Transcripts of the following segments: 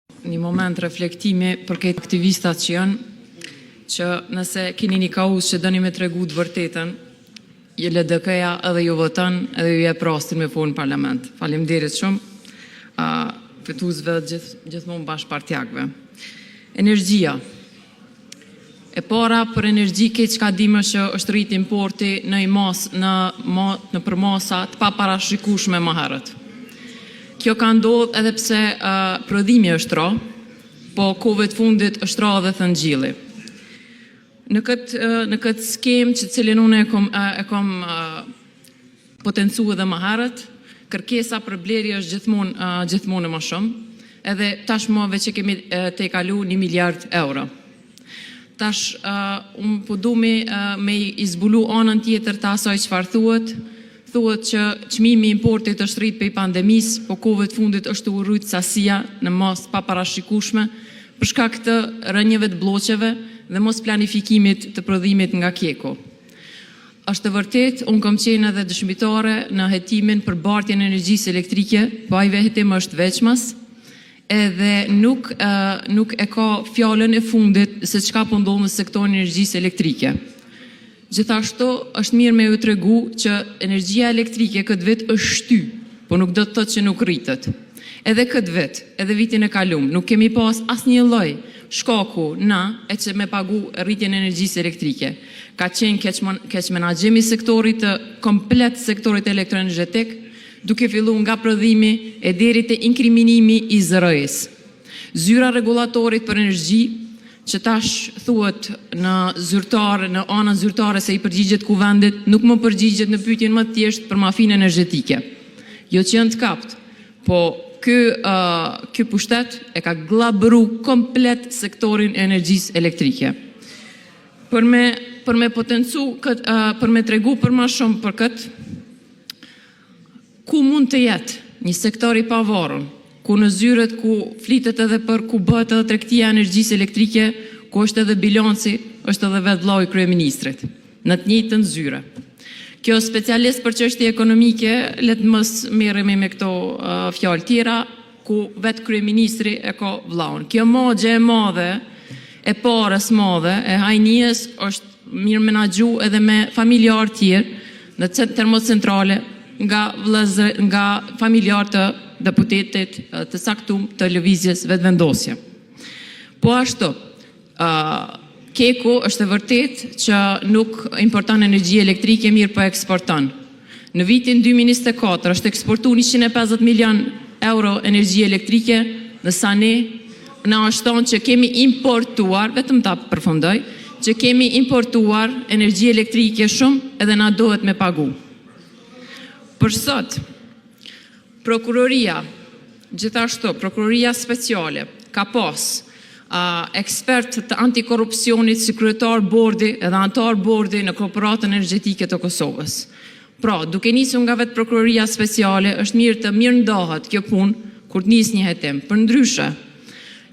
Një moment reflektimi për këtë aktivistat që janë, që nëse keni një kauz që dëni me tregu të vërtetën, je LDK-ja edhe ju voton edhe ju jep rastin me punë në parlament. Faleminderit shumë, fituesve gjithmonë bashkëpartiakëve. Energjia. E para për energji këtë që ka dime që është rrit importi në përmasa të paparashikueshme më herët. Kjo ka ndodhur edhe pse prodhimi është ra, po kohëve të fundit është ra dhe thëngjilli. Në këtë skemë që cilin unë e kom potencu edhe më herët, kërkesa për blerje është gjithmonë më shumë, edhe tashmove që kemi te kalu 1 miliard euro. Tash, unë po du me izbulu anën tjetër të asaj çfarë thuhet që çmimi i importit është rrit prej pandemisë, po kohëve të fundit është u rrit sasia në mas paparashikueshme për shkak të rënjeve të bloqeve dhe mos planifikimit të prodhimit nga Keko. Është vërtet, unë kam qenë edhe dëshmitare në hetimin për bartjen e energjisë elektrike, po ai hetim është veçmas, edhe nuk e ka fjalën e fundit se çka po ndodh në sektorin e energjisë elektrike. Gjithashtu është mirë me ju tregu që energjia elektrike këtë vit është shty, po nuk do të thotë që nuk rritet. Edhe këtë vit, edhe vitin e kalum, nuk kemi pas asnjë lloj shkaku e që me pagu rritjen e energjisë elektrike. Ka qenë keq menaxhimi i sektorit të komplet sektorit elektroenergjetik, duke filluar nga prodhimi e deri te inkriminimi i zërës. Zyra rregullatorit për energji, që tash thuhet në anën zyrtare se i përgjigjet kuvendit, nuk më përgjigjet në pyetjen më të thjeshtë për mafinë energjetike. Jo që janë të kapt, po ky pushtet e ka glabëru komplet sektorin e energjisë elektrike. Për me potencu, për me tregu për më shumë për këtë, ku mund të jetë një sektor i pavarur, ku në zyret ku flitet edhe për ku bëhet edhe tregtia e energjisë elektrike, ku është edhe bilanci, është edhe vetë vllau i kryeministrit, në të njëjtën zyre. Kjo specialist për çështje ekonomike, le të mos merremi me këto fjalë tjera, ku vetë kryeministri e ka vllaun. Kjo mogje e madhe, e parës madhe, e hajnies është mirë menaxhu edhe me familjar tjerë në termocentrale, nga familjar të deputetit të saktum të lëvizjes vetëvendosje. Po ashtu, Keko është e vërtet që nuk importon energji elektrike, mirë po eksporton. Në vitin 2024 është eksportu 150 milion euro energji elektrike, ndërsa ne na është thonë që kemi importuar, vetëm ta përfundoj, që kemi importuar energji elektrike shumë edhe na dohet me pagu. Për sot, prokuroria, gjithashtu, prokuroria speciale, ka pas ekspert të antikorupcionit si kryetar bordi edhe antar bordi në Korporatën Energjetike të Kosovës. Pra, duke nisur nga vetë prokuroria speciale, është mirë të mirëndohet kjo punë kur të nis një hetim. Për ndryshe,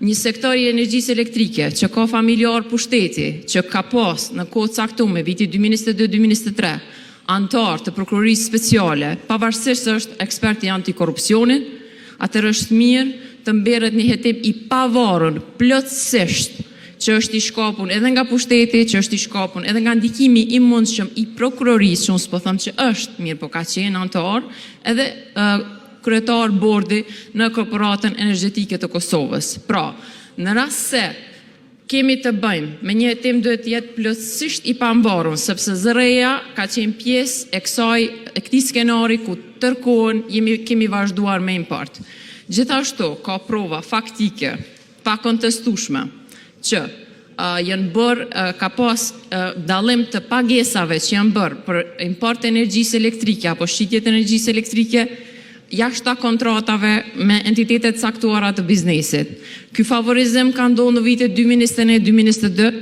një sektor i energjisë elektrike që ka familjar pushteti, që ka pas në kohë caktuar viti 2022-2023, antar të prokurorisë speciale, pavarësisht se është ekspert i antikorupcionit, atër është mirë të mberet një hetim i pavarur plotësisht që është i shkapur edhe nga pushteti, që është i shkapur edhe nga ndikimi i mundshëm i prokurorisë, që unë s'po them që është mirë, po ka qenë antar, edhe kryetar bordi në Korporatën Energjetike të Kosovës. Pra, në rast se kemi të bëjmë me një hetim duhet të jetë plotësisht i pambarur, sepse zërëja ka qenë pjesë e këtij skenari ku tërkohën kemi vazhduar me import. Gjithashtu ka prova faktike, pa kontestueshme, që janë bërë, ka pas dallim të pagesave që janë bërë për import energjisë elektrike apo shitje të energjisë elektrike jashtë kontratave me entitetet caktuara të biznesit. Ky favorizim ka ndodhur në vitet 2021-2022,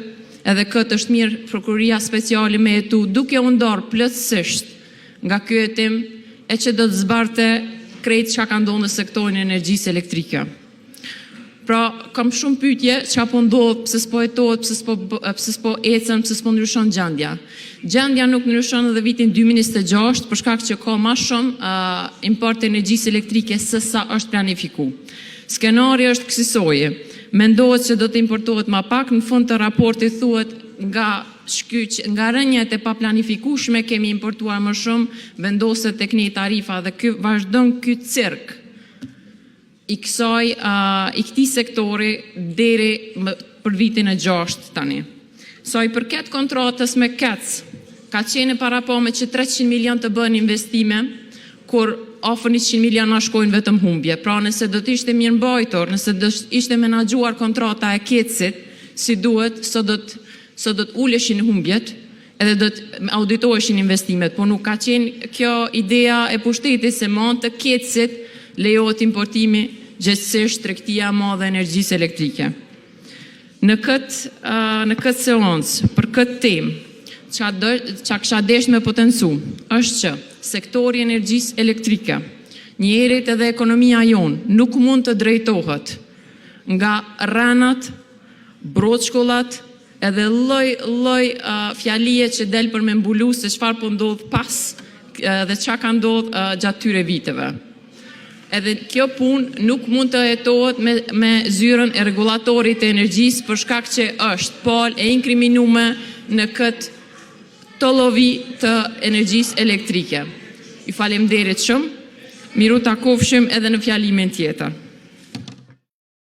edhe këtë është mirë prokuroria speciale me hetu duke u ndarë plotësisht nga ky hetim e që do të zbarte krejt çka ka ndodhur në sektorin e energjisë elektrike. Pra, kam shumë pyetje çka po ndodh, pse s'po hetohet, pse s'po ecën, pse s'po ndryshon gjendja. Gjendja nuk ndryshon edhe vitin 2026 për shkak që ka më shumë import energjisë elektrike se sa është planifikuar. Skenari është kësisoje. Mendohet që do të importohet ma pak, në fund të raportit thuhet nga rënjet e paplanifikueshme kemi importuar më shumë, vendoset tek një tarifa dhe vazhdon ky cirk i këtij sektori deri për vitin e 6 tani. Sa i përket kontratës me KEC, ka qenë parapome që 300 milion të bëhen investime, kur afër 100 miliona shkojnë vetëm humbje. Pra nëse do të ishte mirë mbajtur, nëse do ishte menaxhuar kontrata e KEC-it si duhet, sot do të uleshin humbjet, edhe do të auditoheshin investimet, por nuk ka qenë kjo ideja e pushtetit se me anë të KEC-it lejohet importimi gjithsesi tregtia e madhe e energjisë elektrike. Në këtë seancë, për këtë temë, që kisha desh me potencu, është që sektori energjisë elektrike, njerëzit edhe ekonomia jonë nuk mund të drejtohet nga rënat, broçkollat, edhe lloj fjalie që del për me mbulu se çfarë po ndodh pas dhe çka ka ndodh gjatë tyre viteve. Edhe kjo punë nuk mund të hetohet me zyrën e rregullatorit të energjisë për shkak që është palë e inkriminuar në këtë tollovi të energjisë elektrike. Ju falemnderit shumë, miru takofshim edhe në fjalimin tjetër.